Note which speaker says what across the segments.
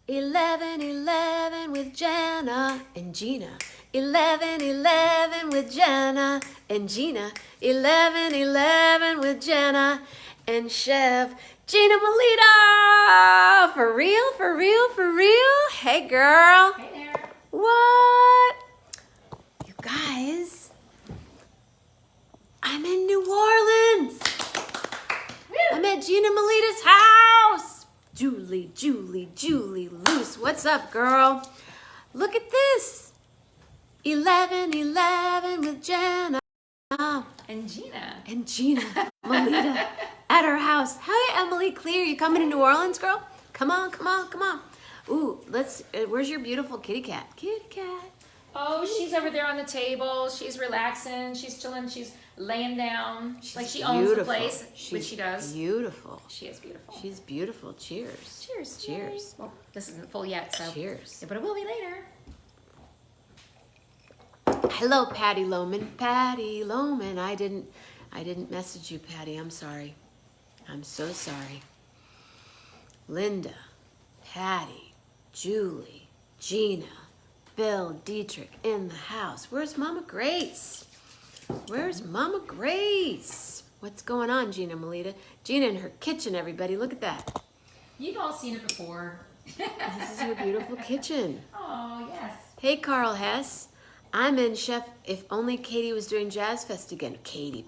Speaker 1: 11:11 with Jenna and Gina. 11:11 with Jenna and Gina. 11:11 with Jenna and Chef Gina Melita. For real, for real, for real? Hey, girl.
Speaker 2: Hey there.
Speaker 1: What? You guys, I'm in New Orleans. I'm at Gina Melita's house. Julie, Luce. What's up, girl? Look at this. 11:11 with Jenna.
Speaker 2: And Gina.
Speaker 1: And Gina Melita at her house. Hi, Emily Clear. You coming to New Orleans, girl? Come on, come on, come on. Ooh, where's your beautiful kitty cat? Kitty cat.
Speaker 2: Oh, she's over there on the table. She's relaxing. She's chilling. She's laying down. Like she owns the place, which she does.
Speaker 1: Beautiful.
Speaker 2: She is beautiful.
Speaker 1: She's beautiful. Cheers.
Speaker 2: Cheers.
Speaker 1: Cheers.
Speaker 2: Well, this isn't full yet, so.
Speaker 1: Cheers.
Speaker 2: But it will be later.
Speaker 1: Hello, Patty Loman. Patty Loman. I didn't message you, Patty. I'm sorry. I'm so sorry. Linda, Patty, Julie, Gina, Bill, Dietrich in the house. Where's Mama Grace? Where's Mama Grace? What's going on, Gina Melita? Gina in her kitchen, everybody. Look at that.
Speaker 2: You've all seen it before.
Speaker 1: This is her beautiful kitchen.
Speaker 2: Oh, yes.
Speaker 1: Hey, Carl Hess. I'm in Chef If Only Katie was doing Jazz Fest again. Katie.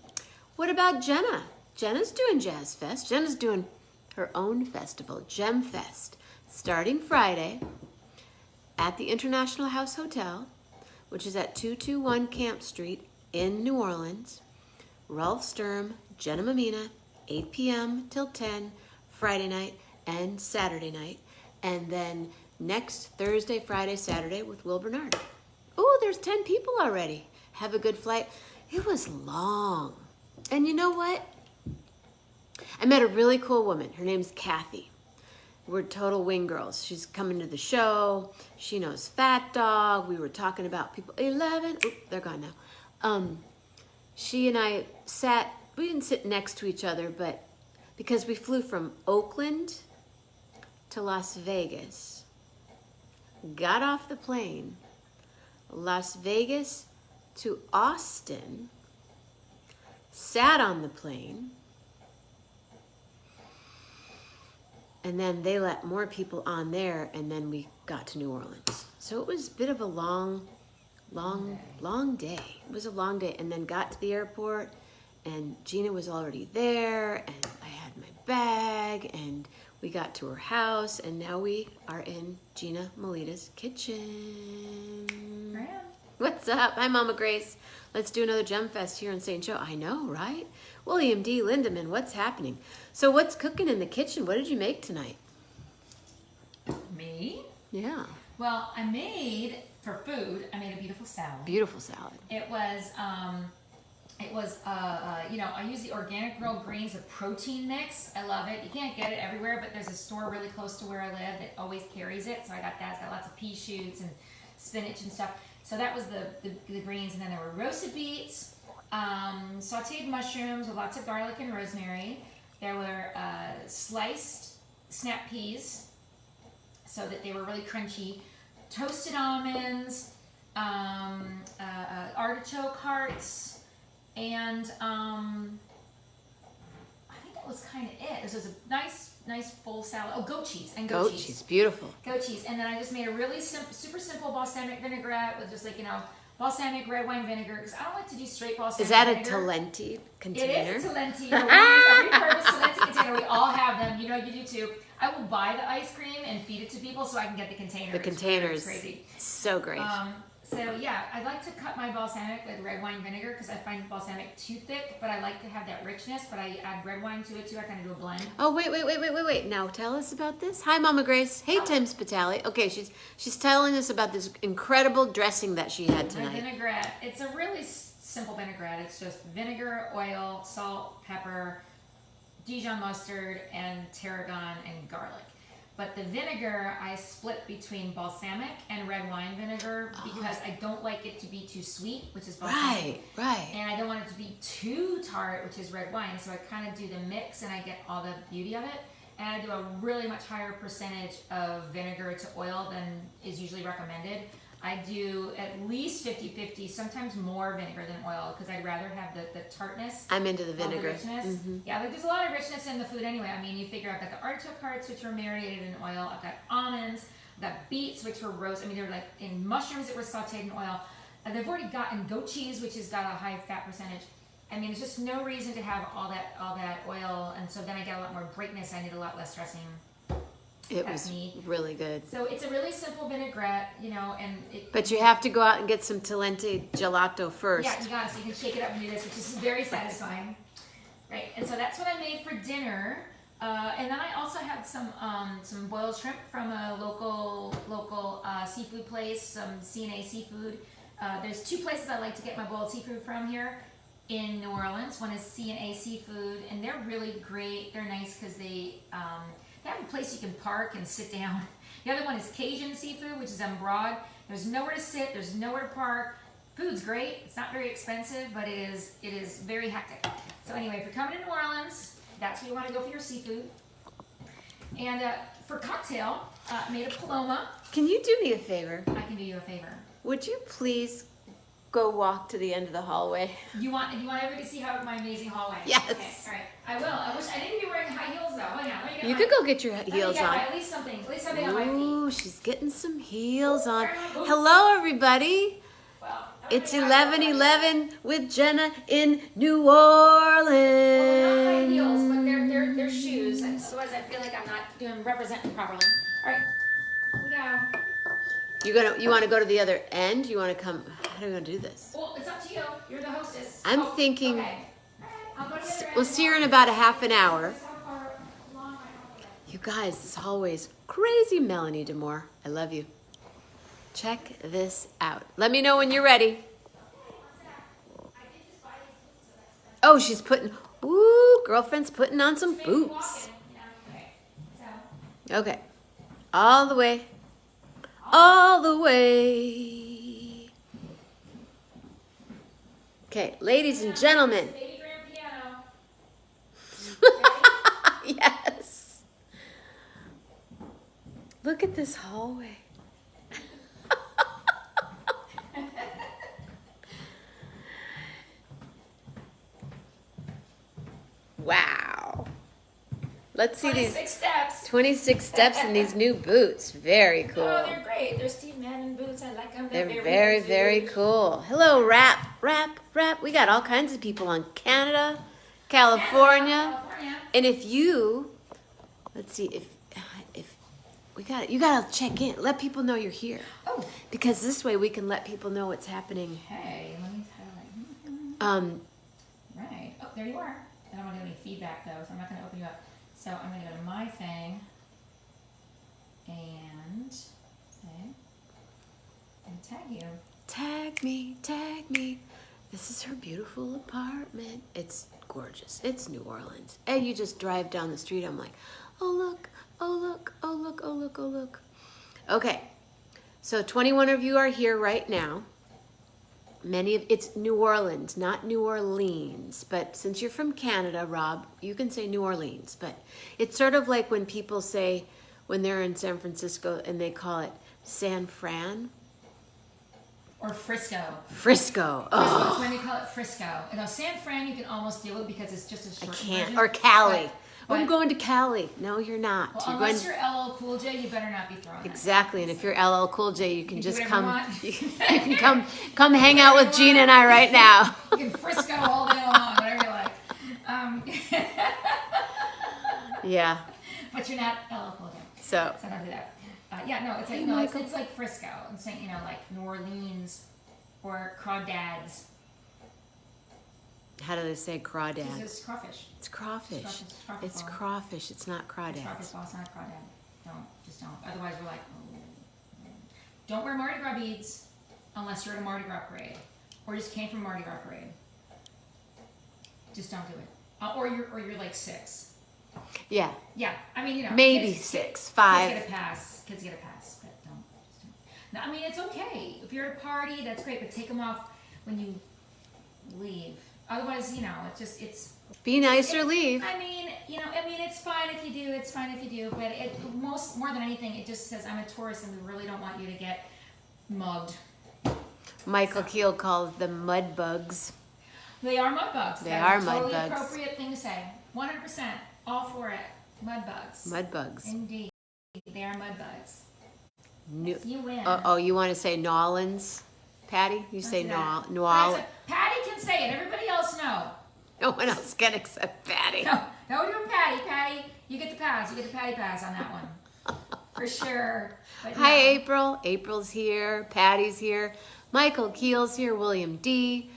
Speaker 1: What about Jenna? Jenna's doing Jazz Fest. Jenna's doing her own festival, Gem Fest, starting Friday at the International House Hotel, which is at 221 Camp Street in New Orleans. Rolf Sturm, Jenna Mammina, 8 p.m. till 10, Friday night and Saturday night. And then next Thursday, Friday, Saturday with Will Bernard. Oh, there's 10 people already. Have a good flight. It was long. And you know what? I met a really cool woman. Her name's Kathy. We're total wing girls. She's coming to the show. She knows Fat Dog. We were talking about people. 11. Oop, they're gone now. She and I sat, we didn't sit next to each other, but because we flew from Oakland to Las Vegas, got off the plane, Las Vegas to Austin, sat on the plane, and then they let more people on there, and then we got to New Orleans. So it was a bit of a long day. It was a long day, and then got to the airport, and Gina was already there, and I had my bag, and we got to her house, and now we are in Gina Melita's kitchen.
Speaker 2: Graham.
Speaker 1: What's up? Hi, Mama Grace. Let's do another Gem Fest here in St. Joe. I know, right? William D. Lindeman, what's happening? So what's cooking in the kitchen? What did you make tonight?
Speaker 2: Me?
Speaker 1: Yeah.
Speaker 2: Well, I made, for food, I made a beautiful salad.
Speaker 1: Beautiful salad.
Speaker 2: It was, I use the organic grilled greens with protein mix. I love it. You can't get it everywhere, but there's a store really close to where I live that always carries it. So I got that. It's got lots of pea shoots and spinach and stuff. So that was the greens, and then there were roasted beets, sauteed mushrooms with lots of garlic and rosemary. There were sliced snap peas so that they were really crunchy, toasted almonds, artichoke hearts, and I think that was kind of it. This was a nice full salad. Oh, goat cheese and goat cheese.
Speaker 1: Beautiful.
Speaker 2: Goat cheese. And then I just made a really super simple balsamic vinaigrette with just balsamic red wine vinegar, because I don't like to do straight balsamic
Speaker 1: Is that
Speaker 2: vinegar.
Speaker 1: a Talenti container?
Speaker 2: It is a Talenti. We use a repurposed Talenti container. We all have them. You know, you do too. I will buy the ice cream and feed it to people so I can get the container.
Speaker 1: The containers.
Speaker 2: It's crazy.
Speaker 1: So great.
Speaker 2: So yeah, I like to cut my balsamic with red wine vinegar because I find balsamic too thick, but I like to have that richness, but I add red wine to it too. I kind of do a blend.
Speaker 1: Oh, wait. Now tell us about this. Hi, Mama Grace. Hey, Tim Spitali. Okay, she's telling us about this incredible dressing that she had tonight.
Speaker 2: My vinaigrette. It's a really simple vinaigrette. It's just vinegar, oil, salt, pepper, Dijon mustard, and tarragon and garlic. But the vinegar I split between balsamic and red wine vinegar because I don't like it to be too sweet, which is balsamic.
Speaker 1: Right.
Speaker 2: And I don't want it to be too tart, which is red wine. So I kind of do the mix and I get all the beauty of it. and I do a really much higher percentage of vinegar to oil than is usually recommended. I do at least 50-50, sometimes more vinegar than oil, because I'd rather have the tartness.
Speaker 1: I'm into the vinegar.
Speaker 2: The richness. Yeah, like there's a lot of richness in the food anyway. I mean, you figure I've got the artichoke hearts, which were marinated in oil. I've got almonds. I've got beets, which were roasted. I mean, they're like in mushrooms that were sauteed in oil. And they've already gotten goat cheese, which has got a high fat percentage. I mean, there's just no reason to have all that oil, and so then I get a lot more breakness. I need a lot less dressing.
Speaker 1: It was really good.
Speaker 2: So it's a really simple vinaigrette, you know, and
Speaker 1: but you have to go out and get some Talenti gelato first.
Speaker 2: Yeah, you got it. So you can shake it up and do this, which is very satisfying. Right, and so that's what I made for dinner. And then I also had some boiled shrimp from a local seafood place, some C&A seafood. There's two places I like to get my boiled seafood from here in New Orleans. One is C&A Seafood, and they're really great. They're nice because they have a place you can park and sit down. The other one is Cajun Seafood, which is on Broad. There's nowhere to sit. There's nowhere to park. Food's great. It's not very expensive, but it is very hectic. So anyway, if you're coming to New Orleans, that's where you want to go for your seafood. And for cocktail, made a Paloma.
Speaker 1: Can you do me a favor?
Speaker 2: I can do you a favor.
Speaker 1: Would you please go walk to the end of the hallway?
Speaker 2: You want everybody to see how my amazing hallway?
Speaker 1: Yes.
Speaker 2: Okay, all right. I will. I wish I didn't be wearing high heels though. Hang on, let me get
Speaker 1: You could go get your heels on.
Speaker 2: At least something on my feet.
Speaker 1: Ooh, she's getting some heels on. Hello, everybody.
Speaker 2: Well,
Speaker 1: It's 11:11 with Jenna in New Orleans.
Speaker 2: Well, they're not high heels, but they're shoes, and so as I feel like I'm not representing properly. All right, here we go.
Speaker 1: You want to go to the other end? You want to come? How are we gonna do this?
Speaker 2: Well, it's up to you. You're the hostess.
Speaker 1: I'm thinking.
Speaker 2: Okay. I'll go to the other
Speaker 1: We'll
Speaker 2: end.
Speaker 1: see her in about a half an hour. You guys, this hallway's crazy. Melanie Demore, I love you. Check this out. Let me know when you're ready. Oh, she's putting. Ooh, girlfriend's putting on some boots. Okay, all the way. All the way. Okay, ladies and gentlemen.
Speaker 2: Baby grand piano.
Speaker 1: Yes. Look at this hallway. Wow. Let's see
Speaker 2: 26
Speaker 1: these
Speaker 2: steps.
Speaker 1: 26 steps in these new boots. Very cool.
Speaker 2: Oh, they're great. They're Steve Madden boots. I like them.
Speaker 1: They're very, very cool. Hello, rap. We got all kinds of people on Canada, California. And if you, let's see, if we got it, you gotta check in. Let people know you're here.
Speaker 2: Oh.
Speaker 1: Because this way we can let people know what's happening.
Speaker 2: Hey, let me highlight. Right. Oh, there you are. I don't want to do any feedback though, so I'm not going to open you up. So I'm going to go to my thing and say, and tag you.
Speaker 1: Tag me. This is her beautiful apartment. It's gorgeous. It's New Orleans. And you just drive down the street. I'm like, oh look, oh look, oh look, oh look, oh look. Okay, so 21 of you are here right now. It's New Orleans, not New Orleans. But since you're from Canada, Rob, you can say New Orleans. But it's sort of like when people say, when they're in San Francisco and they call it San Fran.
Speaker 2: Or Frisco.
Speaker 1: Frisco.
Speaker 2: That's
Speaker 1: Oh,
Speaker 2: when they call it Frisco. You know, San Fran you can almost deal with because it's just a
Speaker 1: I
Speaker 2: short
Speaker 1: can't.
Speaker 2: version.
Speaker 1: Or Cali.
Speaker 2: But-
Speaker 1: I'm going to Cali. No, you're not.
Speaker 2: Well,
Speaker 1: You're
Speaker 2: unless
Speaker 1: going.
Speaker 2: you're LL Cool J, you better not be throwing it.
Speaker 1: Exactly, and if you're LL Cool J, you can
Speaker 2: You
Speaker 1: just
Speaker 2: do
Speaker 1: come.
Speaker 2: whatever
Speaker 1: You
Speaker 2: you
Speaker 1: can come hang out with Gina and I right now.
Speaker 2: You can Frisco all day long, whatever you like.
Speaker 1: Yeah.
Speaker 2: But you're not LL Cool J.
Speaker 1: So
Speaker 2: So don't do that. Yeah, no, it's like
Speaker 1: Hey,
Speaker 2: no,
Speaker 1: Michael.
Speaker 2: it's like Frisco. I'm saying, you know, like New Orleans or crawdads.
Speaker 1: how do they say crawdad?
Speaker 2: It's crawfish.
Speaker 1: It's crawfish.
Speaker 2: Crawfish
Speaker 1: It's
Speaker 2: ball.
Speaker 1: crawfish. It's not
Speaker 2: It's crawfish
Speaker 1: crawdads.
Speaker 2: ball, it's not a crawdad. Just don't. Otherwise, we're like, oh. Don't wear Mardi Gras beads unless you're at a Mardi Gras parade or just came from a Mardi Gras parade. Just don't do it. Or you're like 6.
Speaker 1: Yeah,
Speaker 2: Yeah, I mean, you know,
Speaker 1: maybe
Speaker 2: kids-
Speaker 1: 6,
Speaker 2: Kids
Speaker 1: 5.
Speaker 2: get a pass. Kids get a pass, but don't. Just don't. No, I mean, it's okay if you're at a party. That's great, but take them off when you leave. Otherwise, you know, it's
Speaker 1: Be nice or leave.
Speaker 2: I mean, it's fine if you do. It's fine if you do. But more than anything, it just says I'm a tourist, and we really don't want you to get mugged.
Speaker 1: Michael Keel calls them mud bugs.
Speaker 2: They are mud bugs.
Speaker 1: They are mud
Speaker 2: totally
Speaker 1: bugs.
Speaker 2: Appropriate thing to say. 100%. All for it. Mud bugs.
Speaker 1: Mud bugs.
Speaker 2: Indeed. They are mud bugs.
Speaker 1: New,
Speaker 2: You win.
Speaker 1: oh, you want to say Nolans, Patty? You say Nol.
Speaker 2: Patty can say it. Everybody else no.
Speaker 1: No one else can except Patty.
Speaker 2: No doing Patty. Patty, you get the pass. You get the Patty pass on that one. For sure. But
Speaker 1: Hi,
Speaker 2: no.
Speaker 1: April. April's here. Patty's here. Michael Keel's here. William D.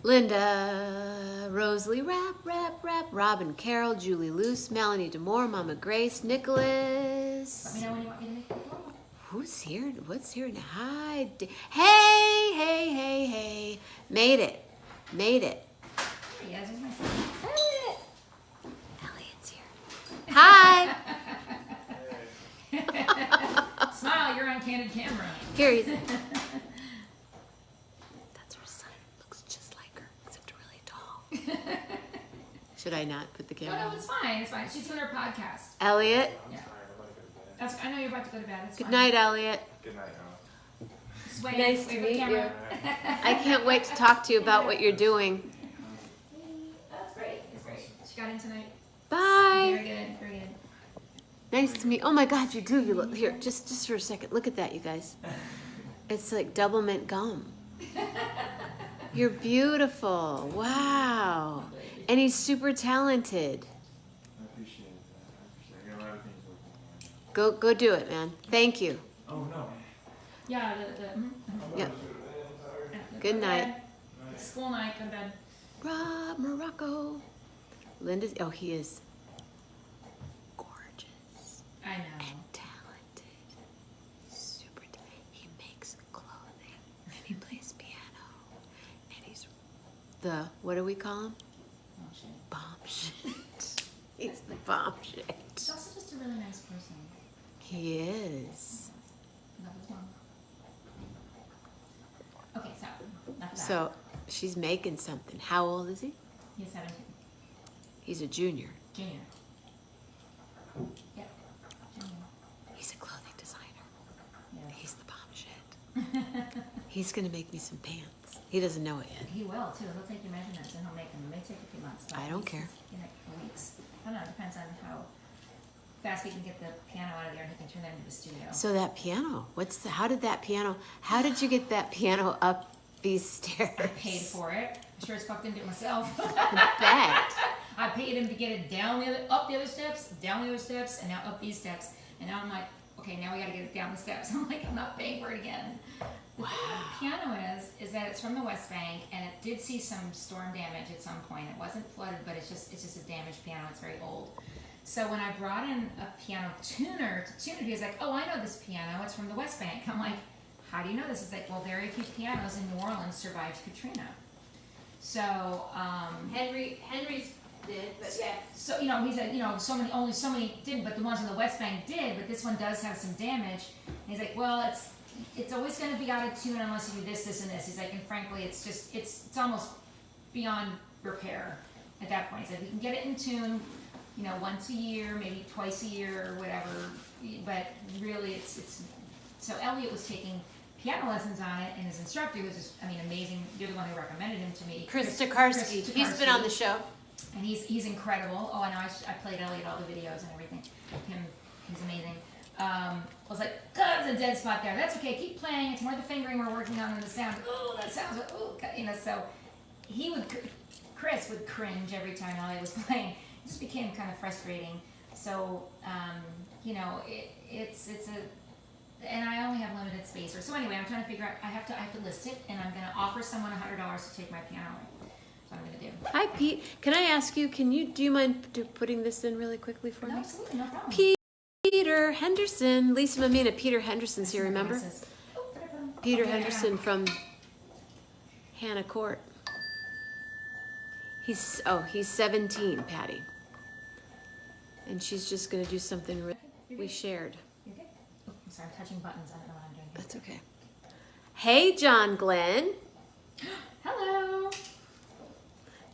Speaker 1: Linda, Rosalie, rap. Robin Carroll, Julie Luce, Melanie Demore, Mama Grace, Nicholas.
Speaker 2: Let me know when you want me to make the call.
Speaker 1: Who's here? What's here now? Hi. Hey. Made it.
Speaker 2: There he is. There's my son.
Speaker 1: Elliot. Elliot's here. Hi.
Speaker 2: Smile, you're on candid camera.
Speaker 1: Here he's. That's her son. Looks just like her, except really tall. Should I not put the camera
Speaker 2: No,
Speaker 1: on?
Speaker 2: it's fine. It's fine. She's doing her podcast.
Speaker 1: Elliot.
Speaker 2: Yeah. I know you're about to go to bed. It's
Speaker 1: Good
Speaker 2: fine.
Speaker 1: night, Elliot.
Speaker 3: Good night,
Speaker 2: Just wait,
Speaker 1: Nice
Speaker 2: wait
Speaker 1: to
Speaker 2: for the
Speaker 1: meet
Speaker 2: camera.
Speaker 1: I can't wait to talk to you about what you're doing.
Speaker 2: That's great. It's great. She got in tonight.
Speaker 1: Bye.
Speaker 2: Very good. Very good.
Speaker 1: Nice to meet. Oh my God, you do. You look here. Just for a second. Look at that, you guys. It's like double mint gum. You're beautiful. Wow. And he's super talented.
Speaker 3: I appreciate that. I got a lot of things working on.
Speaker 1: Go do it, man. Thank you.
Speaker 3: Oh, no.
Speaker 2: Yeah.
Speaker 1: Yeah.
Speaker 2: Go
Speaker 1: Good
Speaker 2: to
Speaker 1: night.
Speaker 2: bed. It's school night. Go to bed.
Speaker 1: Rob Morocco. Linda's. Oh, he is gorgeous
Speaker 2: I know.
Speaker 1: and talented. Super. He makes clothing and he plays piano and he's the, what do we call him?
Speaker 2: Oh, shit.
Speaker 1: Bomb shit. He's the bomb shit.
Speaker 2: She's also just a really nice person.
Speaker 1: He is.
Speaker 2: Love his mom. Okay, so enough of that.
Speaker 1: So she's making something. How old is he?
Speaker 2: He's 17.
Speaker 1: He's a junior.
Speaker 2: Junior. Yep. Junior.
Speaker 1: He's a clothing designer.
Speaker 2: Yeah.
Speaker 1: He's the bomb shit. He's gonna make me some pants. He doesn't know it yet.
Speaker 2: He will too. He'll take your measurements and he'll make them. It may take a few months. But
Speaker 1: I don't care.
Speaker 2: In weeks. I don't know. It depends on how fast we can get the piano out of there and he can turn that into the studio.
Speaker 1: So that piano, how did you get that piano up these stairs?
Speaker 2: I paid for it. I sure as fuck didn't do it myself.
Speaker 1: Bet.
Speaker 2: I paid him to get it up the other steps, down the other steps, and now up these steps. And now I'm like, okay, now we got to get it down the steps. I'm like, I'm not paying for it again. The thing with the piano is that it's from the West Bank, and it did see some storm damage at some point. It wasn't flooded, but it's just a damaged piano. It's very old. So when I brought in a piano tuner to tune it, he was like, oh, I know this piano. It's from the West Bank. I'm like, how do you know this? He's like, well, very few pianos in New Orleans survived Katrina. So
Speaker 1: Henry's did, but yeah.
Speaker 2: So he said, only so many didn't, but the ones on the West Bank did. But this one does have some damage. And he's like, well, it's always going to be out of tune unless you do this, this, and this. He's like, and frankly, it's almost beyond repair at that point. He said we can get it in tune, once a year, maybe twice a year, or whatever. But really, it's. So Elliot was taking piano lessons on it, and his instructor was just, amazing. You're the one who recommended him to me.
Speaker 1: Chris Tokarski. He's been on the show.
Speaker 2: And he's incredible. Oh, I know. I played Elliot all the videos and everything. He's amazing. I was like, God, there's a dead spot there. That's okay. Keep playing. It's more the fingering we're working on than the sound. Oh, that sounds. Oh, So Chris would cringe every time Elliot was playing. It just became kind of frustrating. So it's a, and I only have limited space. So anyway, I'm trying to figure out. I have to list it, and I'm going to offer someone $100 to take my piano away. That's what I'm going to do.
Speaker 1: Hi, Pete. Can I ask you? Do you mind putting this in really quickly for
Speaker 2: No,
Speaker 1: me?
Speaker 2: absolutely, no problem.
Speaker 1: Peter Henderson, Lisa Mammina. Peter Henderson's here. Remember? Peter
Speaker 2: Okay,
Speaker 1: Henderson from Hannah Court. He's 17, Patty. And she's just going to do something we shared.
Speaker 2: You're good. Oh, I'm sorry, I'm touching buttons. I don't know what I'm doing here.
Speaker 1: That's okay. Hey, John Glenn.
Speaker 2: Hello.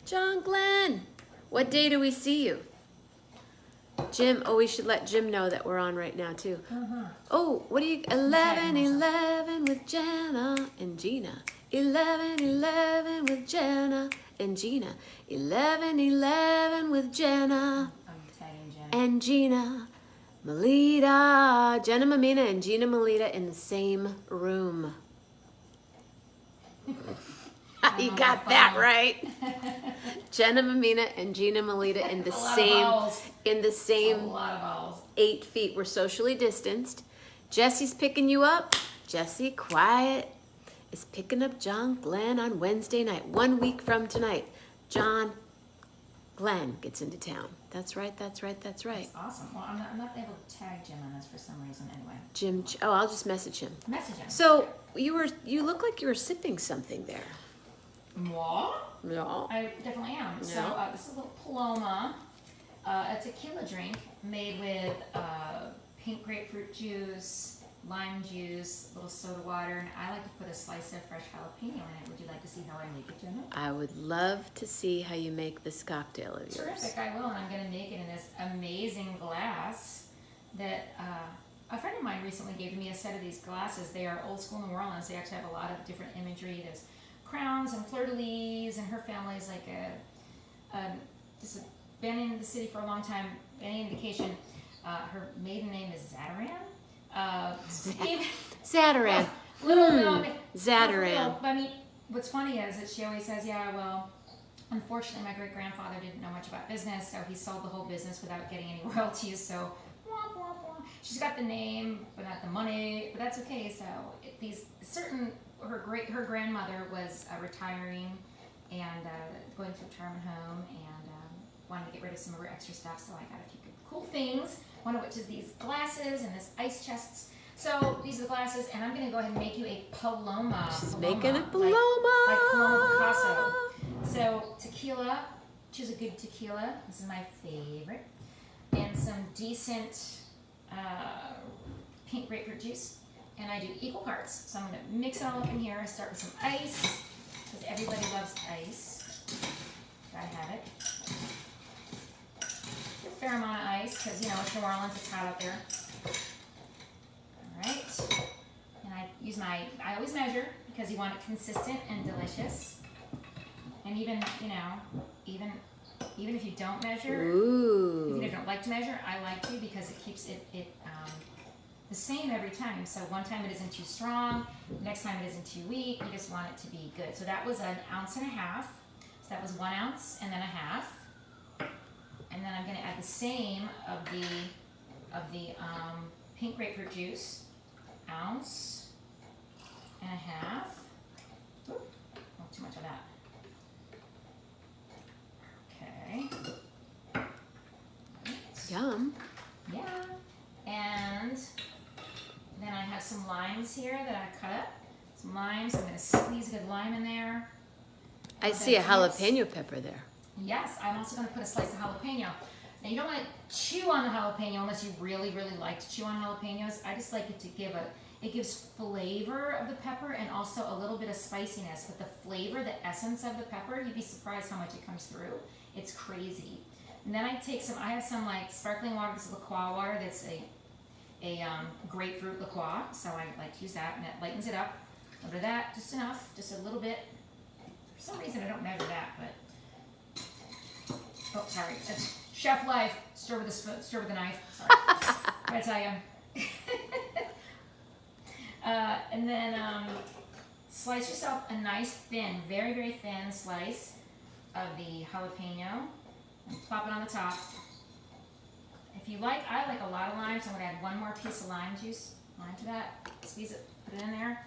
Speaker 1: John Glenn. What day do we see you? Jim, oh, we should let Jim know that we're on right now, too. Oh, what do you, 11:11 with Jenna and Gina. 11:11 with Jenna and Gina. 11:11 with Jenna
Speaker 2: I'm tagging Jenna.
Speaker 1: and Gina Melita. Jenna Mammina and Gina Melita in the same room. You got that right. Jenna Mammina and Gina Melita in the
Speaker 2: A lot of
Speaker 1: same
Speaker 2: vowels.
Speaker 1: in the
Speaker 2: A
Speaker 1: same
Speaker 2: lot of vowels.
Speaker 1: 8 feet. We're socially distanced. Jesse's picking you up. Jesse, quiet, is picking up John Glenn on Wednesday night. 1 week from tonight. John Glenn gets into town. That's right, that's right, that's right.
Speaker 2: That's awesome. Well, I'm not able to tag Jim on this for some reason anyway.
Speaker 1: Jim, oh, I'll just message him.
Speaker 2: Message him.
Speaker 1: So you look like you were sipping something there.
Speaker 2: Moi?
Speaker 1: No.
Speaker 2: I definitely am. So
Speaker 1: Yeah.
Speaker 2: this is a little Paloma, a tequila drink made with pink grapefruit juice, lime juice, a little soda water, and I like to put a slice of fresh jalapeno in it. Would you like to see how I make it, Jenna?
Speaker 1: I would love to see how you make this cocktail of yours.
Speaker 2: Terrific, I will, and I'm going to make it in this amazing glass that a friend of mine recently gave me a set of these glasses. They are old school New Orleans. They actually have a lot of different imagery. There's crowns and fleur-de-lis, and her family's like just been in the city for a long time. Any indication, her maiden name is Zataran.
Speaker 1: Zataran.
Speaker 2: Little known.
Speaker 1: Zataran.
Speaker 2: I mean, what's funny is that she always says, yeah, well, unfortunately, my great-grandfather didn't know much about business, so he sold the whole business without getting any royalties, so womp, womp, womp. She's got the name, but not the money, but that's okay. So her grandmother was retiring and going to a retirement home and wanted to get rid of some of her extra stuff, so I got a few cool things, one of which is these glasses and this ice chests. So these are the glasses, and I'm going to go ahead and make you a Paloma.
Speaker 1: She's
Speaker 2: Paloma,
Speaker 1: making a Paloma.
Speaker 2: Like Paloma Picasso. So tequila, choose a good tequila. This is my favorite. And some decent pink grapefruit juice. And I do equal parts. So I'm going to mix it all up in here. I start with some ice, because everybody loves ice. Gotta have it. A fair amount of ice, because, it's New Orleans, it's hot out there. Alright. And I always measure, because you want it consistent and delicious. And even if you don't measure,
Speaker 1: Ooh.
Speaker 2: even if you don't like to measure, I like to, because it keeps it the same every time. So one time it isn't too strong, next time it isn't too weak. You just want it to be good. So that was 1.5 ounces. So that was 1 ounce and then a half. And then I'm going to add the same of the pink grapefruit juice, 1.5 ounces. Ooh, not too much of that. Okay.
Speaker 1: Yum.
Speaker 2: Yeah. And then I have some limes here that I cut up. Some limes. I'm going to squeeze a good lime in there.
Speaker 1: I see a jalapeno pepper there.
Speaker 2: Yes, I'm also going to put a slice of jalapeno. Now, you don't want to chew on the jalapeno unless you really, really like to chew on jalapenos. I just like it to it gives flavor of the pepper and also a little bit of spiciness. But the flavor, the essence of the pepper, you'd be surprised how much it comes through. It's crazy. And then I have some like sparkling water. This is LaCroix water. That's a grapefruit LaCroix. So I like to use that, and that lightens it up. A little bit of that, just enough, just a little bit. For some reason I don't measure that, but oh, sorry. That's chef life. Stir with a spoon, stir with a knife. Sorry. I tell you. And then slice yourself a nice thin, very, very thin slice of the jalapeno and plop it on the top. If you like, I like a lot of lime, so I'm going to add one more piece of lime to that. Squeeze it, put it in there.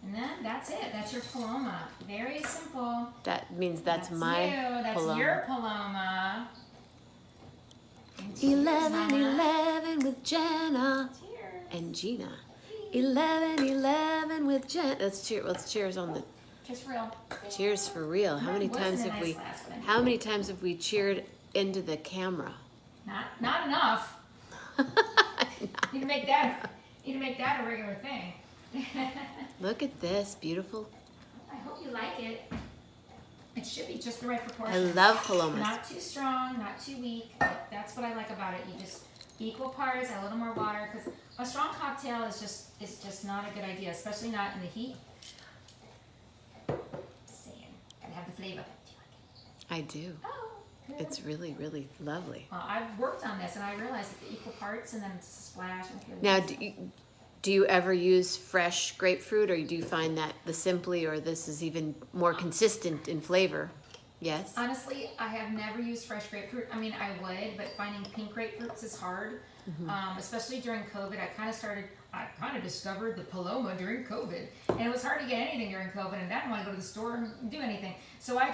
Speaker 2: And then that's it. That's your Paloma. Very simple.
Speaker 1: That means that's my
Speaker 2: you. That's
Speaker 1: Paloma.
Speaker 2: your Paloma.
Speaker 1: 11:11 with Jenna
Speaker 2: Cheers.
Speaker 1: and Gina. 11:11 with Jenna. Let's cheers on the.
Speaker 2: Just real.
Speaker 1: Cheers for real. How many
Speaker 2: Mine
Speaker 1: times
Speaker 2: wasn't a
Speaker 1: have
Speaker 2: nice
Speaker 1: we?
Speaker 2: glass, but
Speaker 1: How many times have we cheered into the camera?
Speaker 2: Not enough. You can make that a regular thing.
Speaker 1: Look at this beautiful.
Speaker 2: I hope you like it. It should be just the right
Speaker 1: I
Speaker 2: proportion.
Speaker 1: love palomas.
Speaker 2: Not too strong, not too weak. That's what I like about it. You just equal parts, add a little more water, because a strong cocktail is just not a good idea, especially not in the heat. Just saying, gotta have the flavor. Do you like it?
Speaker 1: I do.
Speaker 2: Oh, good.
Speaker 1: It's really, really lovely.
Speaker 2: I've worked on this, and I realized that the equal parts, and then it's a splash. And
Speaker 1: Now, do you ever use fresh grapefruit, or do you find that the Simply or this is even more consistent in flavor? Yes?
Speaker 2: Honestly, I have never used fresh grapefruit. I mean, I would, but finding pink grapefruits is hard. Especially during COVID, I kind of discovered the Paloma during COVID. And it was hard to get anything during COVID, and I didn't want to go to the store and do anything. So I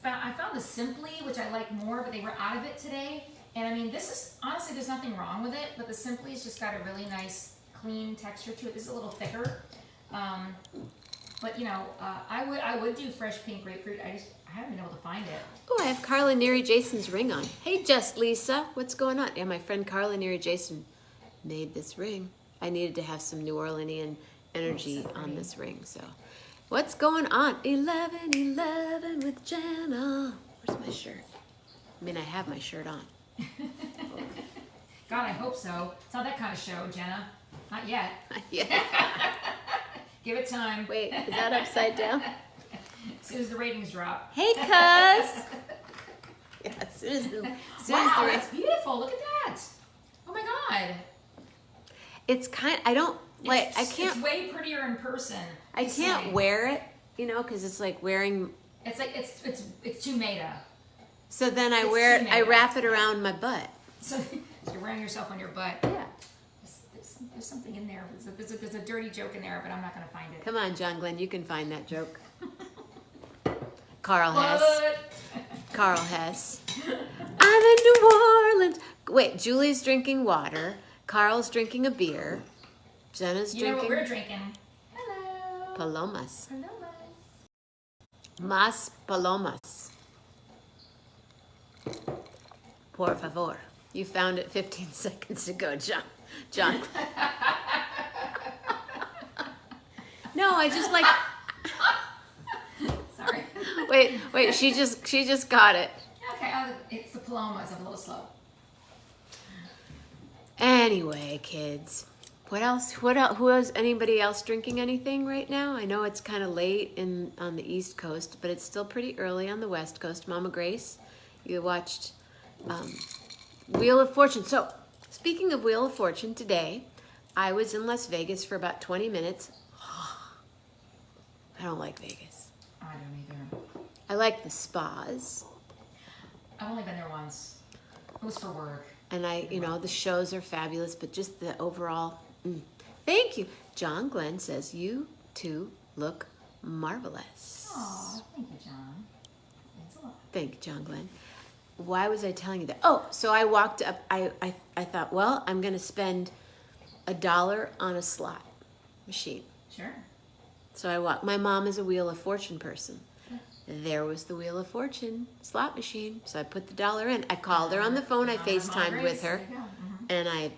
Speaker 2: found the Simply, which I like more, but they were out of it today. And I mean, this is, honestly, there's nothing wrong with it, but the Simply's just got a really nice, clean texture to it. This is a little thicker. But you know, I would do fresh pink grapefruit. I haven't been able to find it.
Speaker 1: Oh, I have Carla Neary Jason's ring on. Hey, Just Lisa, what's going on? Yeah, my friend Carla Neary Jason made this ring. I needed to have some New Orleanian energy on this ring, so. What's going on? 11:11 with Jenna. Where's my shirt? I mean, I have my shirt on.
Speaker 2: God, I hope so. It's not that kind of show, Jenna. Not yet.
Speaker 1: Yeah.
Speaker 2: Give it time.
Speaker 1: Wait, is that upside down?
Speaker 2: As soon as the ratings drop.
Speaker 1: Hey, cuz. Yeah, as soon as the
Speaker 2: Wow, that's beautiful. Look at that. Oh my God.
Speaker 1: It's I don't like. I can't.
Speaker 2: It's way prettier in person.
Speaker 1: I can't wear it, you know, because it's like wearing.
Speaker 2: It's like it's too meta.
Speaker 1: So then I
Speaker 2: It's
Speaker 1: wear it.
Speaker 2: too
Speaker 1: I
Speaker 2: meta.
Speaker 1: wrap it around my butt.
Speaker 2: So you're wearing yourself on your butt.
Speaker 1: Yeah.
Speaker 2: There's something in there. There's a dirty joke in there, but I'm not going to find it.
Speaker 1: Come on, John Glenn, you can find that joke. Carl Hess.
Speaker 2: What?
Speaker 1: Carl Hess. I'm in New Orleans. Wait, Julie's drinking water. Carl's drinking a beer. Jenna's
Speaker 2: You know what
Speaker 1: drinking
Speaker 2: we're drinking? Hello.
Speaker 1: palomas.
Speaker 2: Palomas.
Speaker 1: Mas palomas. Por favor. You found it 15 seconds ago, John. No, I just like.
Speaker 2: Sorry.
Speaker 1: Wait. She just got it.
Speaker 2: Okay, it's the Palomas. I'm a little slow.
Speaker 1: Anyway, kids, what else? Who is anybody else drinking anything right now? I know it's kind of late on the East Coast, but it's still pretty early on the West Coast. Mama Grace, you watched Wheel of Fortune. So, speaking of Wheel of Fortune, today I was in Las Vegas for about 20 minutes. I don't like Vegas.
Speaker 2: I don't either.
Speaker 1: I like the spas.
Speaker 2: I've only been there once. It was for work.
Speaker 1: And the shows are fabulous, but just the overall. Thank you. John Glenn says, you two look marvelous.
Speaker 2: Aw, thank you, John. Thanks a lot.
Speaker 1: Thank you, John Glenn. Why was I telling you that? Oh, so I walked up. I thought, well, I'm going to spend $1 on a slot machine.
Speaker 2: Sure.
Speaker 1: So I walked. My mom is a Wheel of Fortune person. There was the Wheel of Fortune slot machine. So I put the $1 in. I called her on the phone. I FaceTimed with her. And I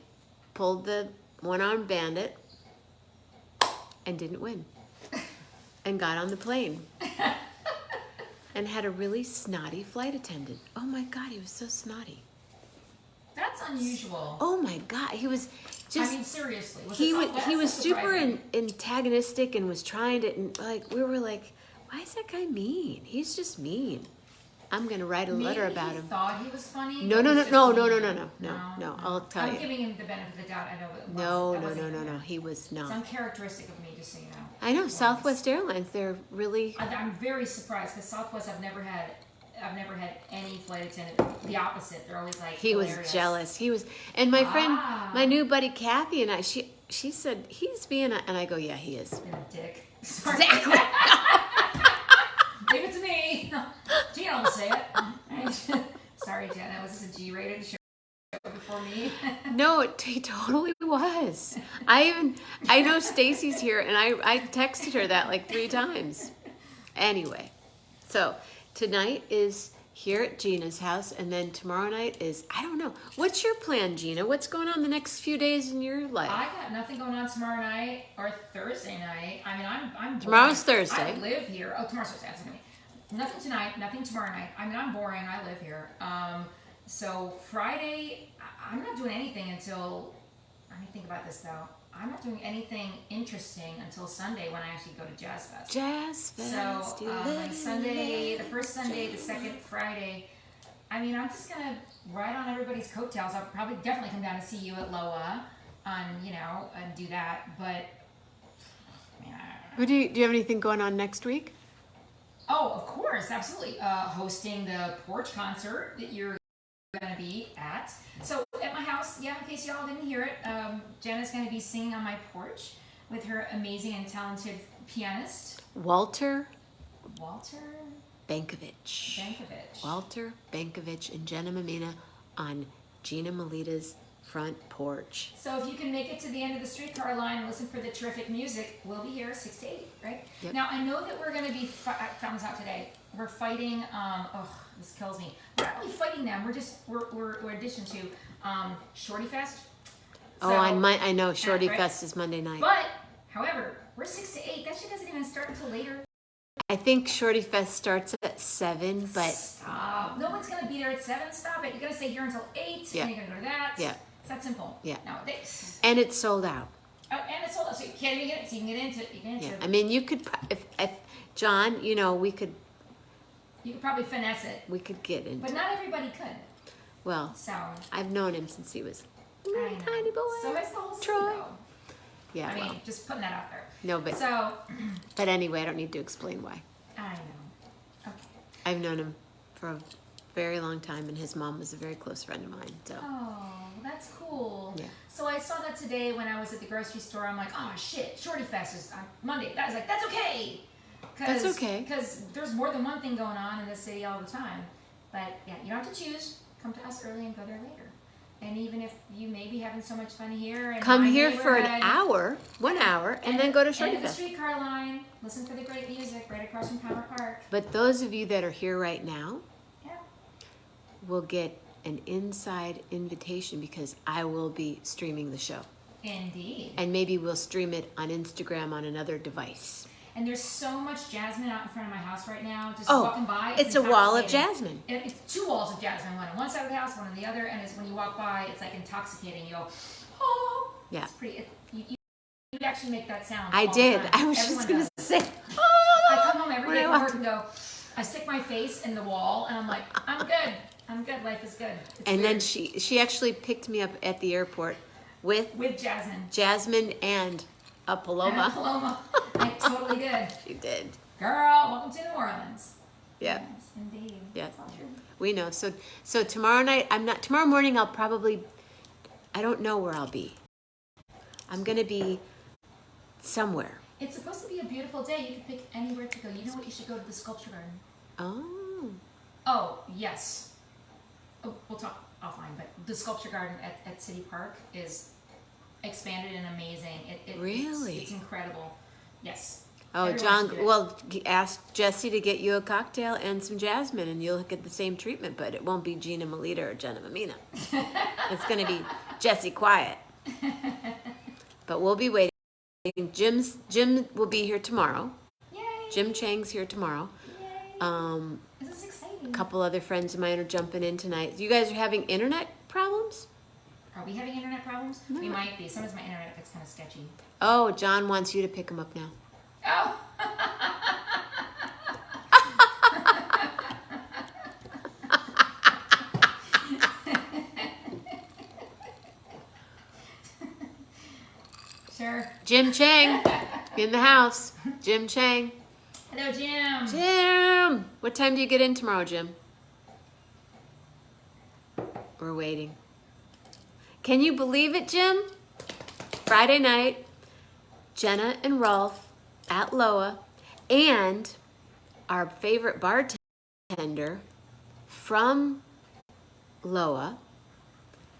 Speaker 1: pulled the one-armed bandit and didn't win. And got on the plane. And had a really snotty flight attendant. Oh my God, he was so snotty.
Speaker 2: That's unusual.
Speaker 1: Oh my God, he was just.
Speaker 2: I mean, seriously.
Speaker 1: He was super
Speaker 2: surprising.
Speaker 1: antagonistic and was trying to, and like, we were like, why is that guy mean? He's just mean. I'm gonna write a letter about him.
Speaker 2: Thought he was funny.
Speaker 1: No. I'll tell you.
Speaker 2: I'm giving him the benefit of the doubt. I know it was.
Speaker 1: No. He was not.
Speaker 2: It's uncharacteristic of me, just so you know.
Speaker 1: I know Southwest Airlines. They're really.
Speaker 2: I'm very surprised because Southwest, I've never had any flight attendant. The opposite. They're always like.
Speaker 1: He was
Speaker 2: hilarious.
Speaker 1: jealous. He was, and my friend, my new buddy Kathy, and I. She said he's being, and I go, yeah, he is.
Speaker 2: You're a dick. Sorry.
Speaker 1: Exactly.
Speaker 2: Give it to me. Gina will say it. Sorry, Jenna. Was this a G-rated show before me?
Speaker 1: No, he totally was. I know Stacy's here, and I texted her that like 3 times. Anyway, so tonight is here at Gina's house, and then tomorrow night is, I don't know. What's your plan, Gina? What's going on the next few days in your life?
Speaker 2: I got nothing going on tomorrow night or Thursday night. I mean, I'm
Speaker 1: Tomorrow's
Speaker 2: bored.
Speaker 1: Thursday.
Speaker 2: I live here. Oh, tomorrow's Thursday. That's what I mean. Nothing tonight, nothing tomorrow night. I mean, I'm boring. I live here. So Friday, I'm not doing anything until. Let me think about this though. I'm not doing anything interesting until Sunday when I actually go to Jazz Fest.
Speaker 1: Jazz Fest.
Speaker 2: So like Sunday, the first Sunday, the second Friday. I mean, I'm just gonna ride on everybody's coattails. I'll probably definitely come down to see you at Loa, and do that. But
Speaker 1: What do you have anything going on next week?
Speaker 2: oh, of course, absolutely. Hosting the porch concert that you're gonna be at. So at my house, yeah, in case y'all didn't hear it, Jenna's gonna be singing on my porch with her amazing and talented pianist,
Speaker 1: Walter
Speaker 2: Walter
Speaker 1: Bankovich.
Speaker 2: Bankovich.
Speaker 1: Walter Bankovich and Jenna Mammina on Gina Melita's front porch.
Speaker 2: So if you can make it to the end of the streetcar line and listen for the terrific music, we'll be here 6 to 8, right?
Speaker 1: Yep.
Speaker 2: Now I know that we're gonna be. I found this out today. We're fighting. This kills me. We're not really fighting them. We're addition to Shorty Fest.
Speaker 1: Oh,
Speaker 2: So-
Speaker 1: I know Shorty
Speaker 2: right.
Speaker 1: Fest is Monday night.
Speaker 2: But however, we're 6 to 8. That shit doesn't even start until later.
Speaker 1: I think Shorty Fest starts at 7, but
Speaker 2: Stop. No one's gonna be there at 7. Stop it. You're gonna stay here until 8.
Speaker 1: Yeah.
Speaker 2: And you're gonna go to that.
Speaker 1: Yeah.
Speaker 2: It's that simple.
Speaker 1: Yeah.
Speaker 2: Nowadays.
Speaker 1: and it's sold out.
Speaker 2: And it's sold out, so you can't even get it. So you can get into it. You can get into
Speaker 1: Yeah,
Speaker 2: it.
Speaker 1: I mean, you could if John, we could
Speaker 2: You could probably finesse it,
Speaker 1: get into.
Speaker 2: but not everybody could.
Speaker 1: Well,
Speaker 2: So
Speaker 1: I've known him since he was a
Speaker 2: I
Speaker 1: little
Speaker 2: know.
Speaker 1: tiny boy.
Speaker 2: So it's the whole city,
Speaker 1: Troy.
Speaker 2: though.
Speaker 1: Yeah,
Speaker 2: I mean,
Speaker 1: well,
Speaker 2: just putting that out there.
Speaker 1: no, but
Speaker 2: So
Speaker 1: anyway, I don't need to explain why.
Speaker 2: I know. Okay.
Speaker 1: I've known him for a very long time, and his mom was a very close friend of mine. So
Speaker 2: Oh, that's cool.
Speaker 1: Yeah.
Speaker 2: So I saw that today when I was at the grocery store. I'm like, oh shit, Shorty Fest is on Monday. I was like, that's okay.
Speaker 1: That's okay.
Speaker 2: Because there's more than one thing going on in this city all the time. But yeah, you don't have to choose. Come to us early and go there later. And even if you may be having so much fun here, and
Speaker 1: come
Speaker 2: my
Speaker 1: here for an
Speaker 2: neighborhood,
Speaker 1: hour, 1 hour, and then go to Shorty
Speaker 2: end of the
Speaker 1: Fest.
Speaker 2: streetcar line. Listen for the great music right across from Power Park.
Speaker 1: But those of you that are here right now
Speaker 2: Yeah.
Speaker 1: will get an inside invitation because I will be streaming the show.
Speaker 2: Indeed.
Speaker 1: And maybe we'll stream it on Instagram on another device.
Speaker 2: And there's so much jasmine out in front of my house right now. Just
Speaker 1: Oh,
Speaker 2: walking by.
Speaker 1: it's a wall of
Speaker 2: intoxicating.
Speaker 1: jasmine.
Speaker 2: It's 2 walls of jasmine. One on one side of the house, one on the other. And it's when you walk by, it's like intoxicating. You go, oh.
Speaker 1: Yeah.
Speaker 2: It's pretty. You actually make that sound.
Speaker 1: I
Speaker 2: all the
Speaker 1: did.
Speaker 2: time.
Speaker 1: I was
Speaker 2: Everyone
Speaker 1: just going
Speaker 2: does.
Speaker 1: to say,
Speaker 2: I come home every
Speaker 1: when
Speaker 2: day
Speaker 1: I
Speaker 2: from
Speaker 1: walked
Speaker 2: work and go, I stick my face in the wall and I'm like, I'm good. I'm good. Life is good. It's
Speaker 1: and
Speaker 2: weird.
Speaker 1: then she actually picked me up at the airport with
Speaker 2: Jasmine.
Speaker 1: Jasmine and a
Speaker 2: And a
Speaker 1: Paloma.
Speaker 2: Paloma. I totally did.
Speaker 1: She did.
Speaker 2: Girl, welcome to New Orleans.
Speaker 1: Yeah.
Speaker 2: Yes, indeed.
Speaker 1: Yeah.
Speaker 2: That's all true.
Speaker 1: We know. So tomorrow night, tomorrow morning I don't know where I'll be. I'm going to be somewhere.
Speaker 2: It's supposed to be a beautiful day. You can pick anywhere to go. You know what? You should go to the sculpture garden.
Speaker 1: Oh.
Speaker 2: Oh, yes. Oh, we'll talk offline, but the sculpture garden at City Park is expanded and amazing.
Speaker 1: Really?
Speaker 2: It's incredible. Yes.
Speaker 1: Oh,
Speaker 2: Everyone
Speaker 1: John,
Speaker 2: should do it.
Speaker 1: well, ask Jesse to get you a cocktail and some jasmine, and you'll get the same treatment, but it won't be Gina Melita or Jenna Mammina. It's going to be Jesse Quiet. But we'll be waiting. Jim will be here tomorrow.
Speaker 2: Yay!
Speaker 1: Jim Chang's here tomorrow.
Speaker 2: Yay! This is exciting.
Speaker 1: A couple other friends of mine are jumping in tonight. You guys are having internet problems?
Speaker 2: Are we having internet problems? We might be. Sometimes my internet gets kind of sketchy.
Speaker 1: Oh, John wants you to pick him up now.
Speaker 2: Oh! Sure.
Speaker 1: Jim Chang in the house. Jim Chang.
Speaker 2: Hello, Jim.
Speaker 1: Jim! What time do you get in tomorrow, Jim? We're waiting. Can you believe it, Jim? Friday night, Jenna and Rolf at Loa, and our favorite bartender from Loa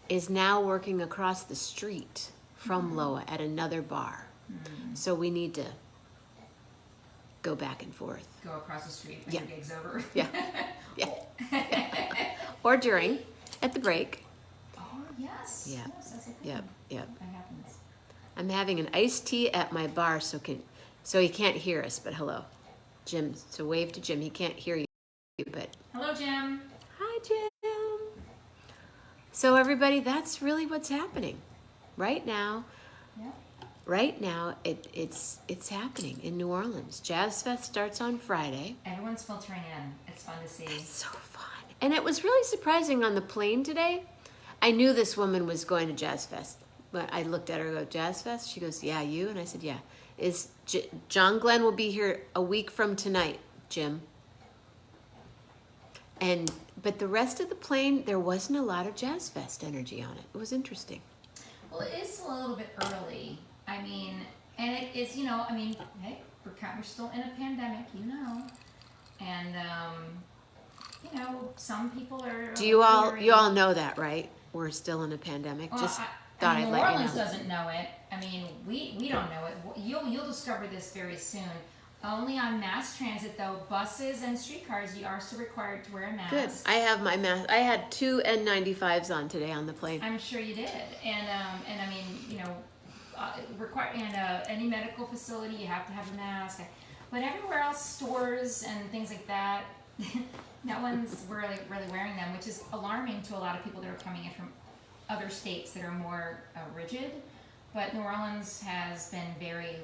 Speaker 1: is now working across the street from Loa at another bar. So we need to go back and forth.
Speaker 2: Go across the street when
Speaker 1: Yeah.
Speaker 2: your gig's over.
Speaker 1: Yeah. Yeah. Or during, at the break.
Speaker 2: Oh, yes.
Speaker 1: Yeah.
Speaker 2: Yes, that's a good
Speaker 1: Yep,
Speaker 2: one.
Speaker 1: yep.
Speaker 2: That happens.
Speaker 1: I'm having an iced tea at my bar so he can't hear us, but hello. Jim, so wave to Jim. He can't hear you, but
Speaker 2: Hello, Jim.
Speaker 1: hi, Jim. So everybody, that's really what's happening right now.
Speaker 2: Yeah.
Speaker 1: Right now, it's happening in New Orleans. Jazz Fest starts on Friday.
Speaker 2: Everyone's filtering in. It's fun to see.
Speaker 1: It's so fun. And it was really surprising on the plane today. I knew this woman was going to Jazz Fest. But I looked at her and go, Jazz Fest? She goes, yeah, you? And I said, yeah. John Glenn will be here a week from tonight, Jim. But the rest of the plane, there wasn't a lot of Jazz Fest energy on it. It was interesting.
Speaker 2: Well, it is a little bit early. I mean, and it is, you know, I mean, hey, we're still in a pandemic, you know. And, you know, some people are...
Speaker 1: Do you all know that, right? We're still in a pandemic.
Speaker 2: Well,
Speaker 1: Just
Speaker 2: I
Speaker 1: thought
Speaker 2: mean,
Speaker 1: I'd
Speaker 2: New
Speaker 1: let you
Speaker 2: Orleans
Speaker 1: know.
Speaker 2: doesn't know it. I mean, we don't know it. You'll discover this very soon. Only on mass transit, though, buses and streetcars, you are still required to wear a mask.
Speaker 1: Good. I have my mask. I had 2 N95s on today on the plane.
Speaker 2: I'm sure you did. And I mean, you know, any medical facility, you have to have a mask. But everywhere else, stores and things like that, no one's really wearing them, which is alarming to a lot of people that are coming in from other states that are more rigid. But New Orleans has been very,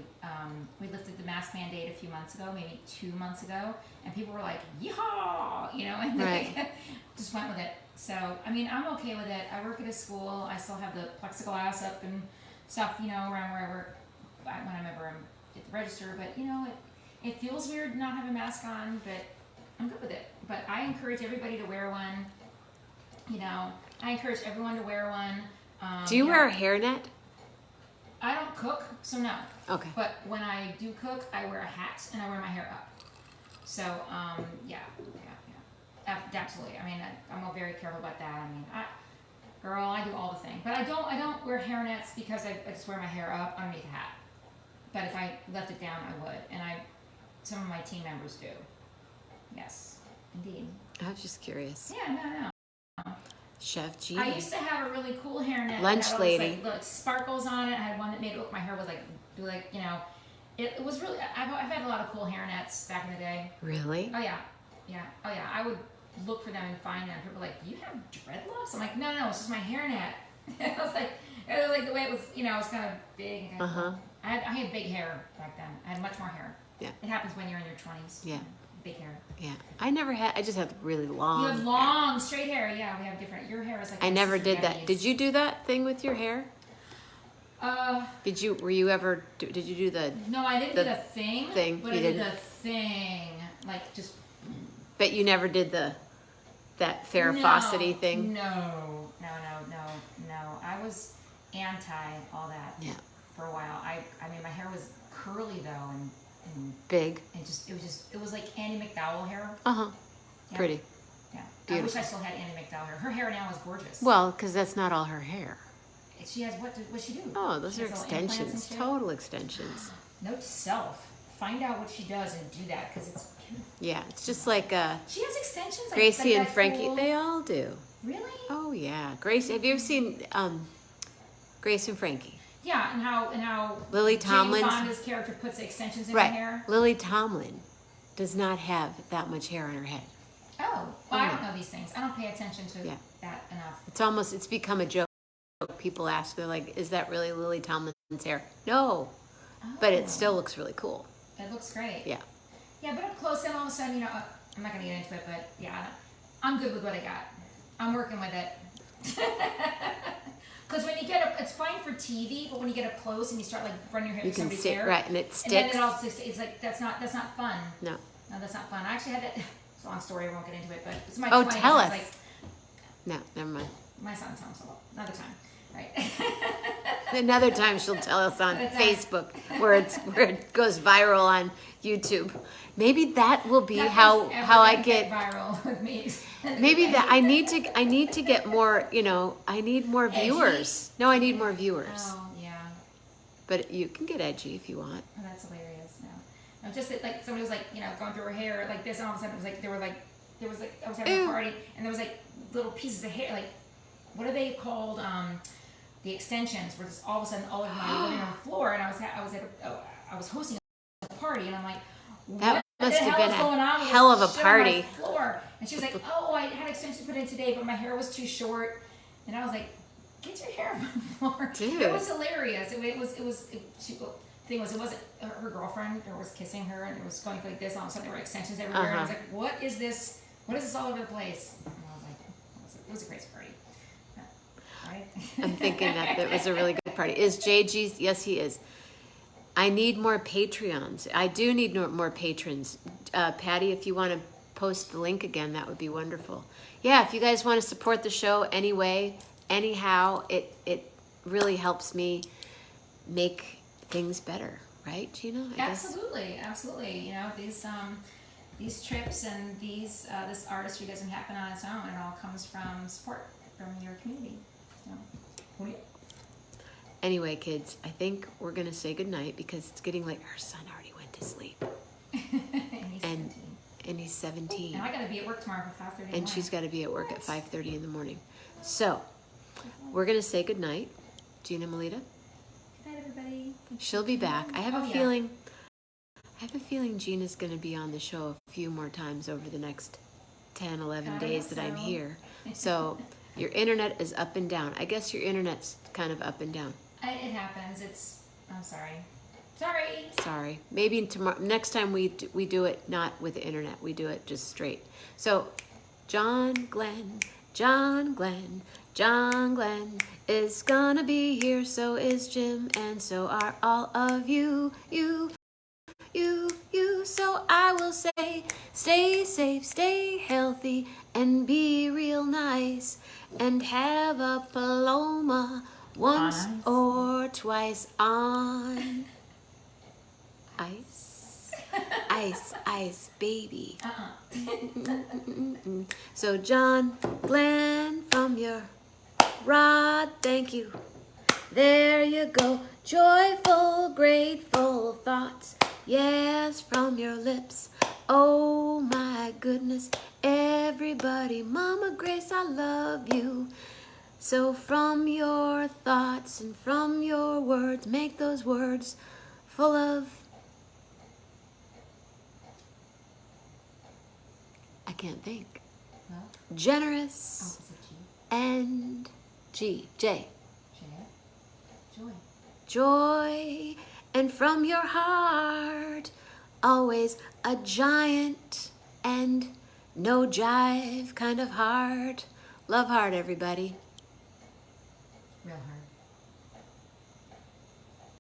Speaker 2: we lifted the mask mandate a few months ago, maybe 2 months ago, and people were like, yeehaw, you know, and
Speaker 1: Right.
Speaker 2: they just went with it. So, I mean, I'm okay with it. I work at a school. I still have the plexiglass up and stuff, you know, around where I work when I'm ever at the register. But, you know, it feels weird not having a mask on, but I'm good with it. But I encourage everybody to wear one. You know, I encourage everyone to wear one.
Speaker 1: Do you wear a hairnet?
Speaker 2: I don't cook, so no.
Speaker 1: Okay.
Speaker 2: But when I do cook, I wear a hat and I wear my hair up. So, yeah. Absolutely. I mean, I'm very careful about that. I mean, I do all the things. But I don't wear hairnets because I just wear my hair up underneath a hat. But if I left it down, I would. And some of my team members do. Yes, indeed.
Speaker 1: I was just curious.
Speaker 2: Yeah, no.
Speaker 1: Chef G.
Speaker 2: I used to have a really cool hairnet.
Speaker 1: Lunch
Speaker 2: that had all
Speaker 1: lady.
Speaker 2: This, like sparkles on it. I had one that made it look my hair was like you know, it was really. I've had a lot of cool hairnets back in the day.
Speaker 1: Really?
Speaker 2: Oh yeah. Oh yeah. I would look for them and find them. People were like, "Do you have dreadlocks?" I'm like, "No, it's just my hairnet." It was like the way it was. You know, it was kind of big. And I had big hair back then. I had much more hair.
Speaker 1: Yeah.
Speaker 2: It happens when you're in your 20s.
Speaker 1: Yeah.
Speaker 2: Big hair.
Speaker 1: Yeah. I just had really long.
Speaker 2: You have long, straight hair. Yeah, we have different. Your hair is like.
Speaker 1: I never
Speaker 2: Mrs.
Speaker 1: did that.
Speaker 2: Betty's.
Speaker 1: Did you do that thing with your hair? Did you do the?
Speaker 2: No, I didn't do the thing. But
Speaker 1: You
Speaker 2: I did
Speaker 1: didn't?
Speaker 2: the thing, like just.
Speaker 1: But you never did that Farrah thing?
Speaker 2: No. I was anti all that.
Speaker 1: Yeah.
Speaker 2: For a while, I mean, my hair was curly though, and
Speaker 1: Big.
Speaker 2: it was like Annie McDowell hair.
Speaker 1: Yeah. Pretty.
Speaker 2: Yeah.
Speaker 1: Beautiful.
Speaker 2: I wish I still had Annie McDowell hair. Her hair now is gorgeous.
Speaker 1: Well, because that's not all her hair.
Speaker 2: She has what she do?
Speaker 1: Oh, those
Speaker 2: She
Speaker 1: are
Speaker 2: has little implants and
Speaker 1: extensions.
Speaker 2: shit?
Speaker 1: Total extensions.
Speaker 2: Note to self: find out what she does and do that because it's beautiful.
Speaker 1: Yeah, it's just like
Speaker 2: She has extensions. Like,
Speaker 1: Gracie and
Speaker 2: that
Speaker 1: Frankie.
Speaker 2: cool-
Speaker 1: They all do.
Speaker 2: Really?
Speaker 1: Oh yeah, Grace. Have you ever seen Grace and Frankie?
Speaker 2: Yeah, and how
Speaker 1: Lily Tomlin's-
Speaker 2: Jane Fonda's character puts extensions in
Speaker 1: Right.
Speaker 2: her hair.
Speaker 1: Lily Tomlin does not have that much hair on her head.
Speaker 2: Oh, well, I don't know these things. I don't pay attention to
Speaker 1: Yeah.
Speaker 2: that enough.
Speaker 1: It's become a joke. People ask, they're like, "Is that really Lily Tomlin's hair?" No, but it still looks really cool.
Speaker 2: It looks great.
Speaker 1: Yeah.
Speaker 2: Yeah, but up close, then all of a sudden, you know, I'm not gonna get into it, but yeah, I'm good with what I got. I'm working with it. Because when you get up, it's fine for TV, but when you get up close and you start like running your hair
Speaker 1: You
Speaker 2: through
Speaker 1: can
Speaker 2: somebody's
Speaker 1: sit
Speaker 2: hair,
Speaker 1: right, and it
Speaker 2: and
Speaker 1: sticks.
Speaker 2: then it all sticks. It's like that's not fun.
Speaker 1: No.
Speaker 2: No, that's not fun. I actually had that. It's a long story. I won't get into it, but it's my.
Speaker 1: Oh,
Speaker 2: 20s.
Speaker 1: tell
Speaker 2: I
Speaker 1: us.
Speaker 2: was like,
Speaker 1: No, never mind.
Speaker 2: my son's home, so another time, right?
Speaker 1: Another time she'll tell us on
Speaker 2: But
Speaker 1: Facebook where it goes viral on YouTube. Maybe that will be
Speaker 2: Nothing's
Speaker 1: how
Speaker 2: ever
Speaker 1: I
Speaker 2: gonna
Speaker 1: get.
Speaker 2: viral with me.
Speaker 1: Maybe that I need to get more. You know, I need more
Speaker 2: Edgy?
Speaker 1: viewers. No, I need more viewers.
Speaker 2: Oh yeah.
Speaker 1: But you can get edgy if you want.
Speaker 2: Oh, that's hilarious. No, just that, like somebody was like, you know, going through her hair like this, and all of a sudden it was like I was having
Speaker 1: Ew.
Speaker 2: a party, and there was like little pieces of hair, like what are they called? The extensions were just all of a sudden all over my living room floor, and I was hosting a party, and I'm like,
Speaker 1: That
Speaker 2: what
Speaker 1: must
Speaker 2: the
Speaker 1: have
Speaker 2: hell
Speaker 1: been
Speaker 2: is going on
Speaker 1: a
Speaker 2: with
Speaker 1: hell
Speaker 2: this
Speaker 1: of a
Speaker 2: shit on my
Speaker 1: party.
Speaker 2: floor? And she was like, oh, I had extensions put in today, but my hair was too short. And I was like, get your hair off the floor.
Speaker 1: Dude.
Speaker 2: It was hilarious. Thing was, it wasn't her girlfriend, or was kissing her, and it was going like this. All of a sudden, there were extensions everywhere. And I was like, what is this? What is this all over the place? And I was like, it was a crazy party. Right?
Speaker 1: I'm thinking that was a really good party. Is JG? Yes, he is. I need more Patreons. I do need more patrons. Patty, if you want to post the link again, that would be wonderful. Yeah, if you guys want to support the show anyway, anyhow, it really helps me make things better, right, Gina? I guess.
Speaker 2: Absolutely. You know, these trips and this artistry doesn't happen on its own. It all comes from support from your community. So, yeah.
Speaker 1: Anyway, kids, I think we're gonna say goodnight because it's getting late. Her son already went to sleep, and he's 17.
Speaker 2: And I gotta be at work tomorrow for 5:30.
Speaker 1: And she's got to be at work at 5:30 in the morning. So we're gonna say goodnight, Gina Melita.
Speaker 2: Good night, everybody.
Speaker 1: She'll be back. I have a feeling Gina's gonna be on the show a few more times over the next 10, 11 days that I'm here. So your internet is up and down. I guess your internet's kind of up and down.
Speaker 2: It happens. I'm sorry.
Speaker 1: Sorry. Maybe tomorrow. Next time we do it not with the internet. We do it just straight. So, John Glenn is gonna be here. So is Jim, and so are all of you. So I will say, stay safe, stay healthy, and be real nice, and have a Paloma once or twice on ice. Ice, baby. So John Glenn, from your rod, thank you. There you go. Joyful, grateful thoughts. Yes, from your lips. Oh my goodness. Everybody, Mama Grace, I love you. So from your thoughts and from your words, make those words full of, I can't think.
Speaker 2: Well,
Speaker 1: Generous and J. Joy. And from your heart, always a giant and no jive kind of heart. Love heart, everybody.
Speaker 2: Real hard.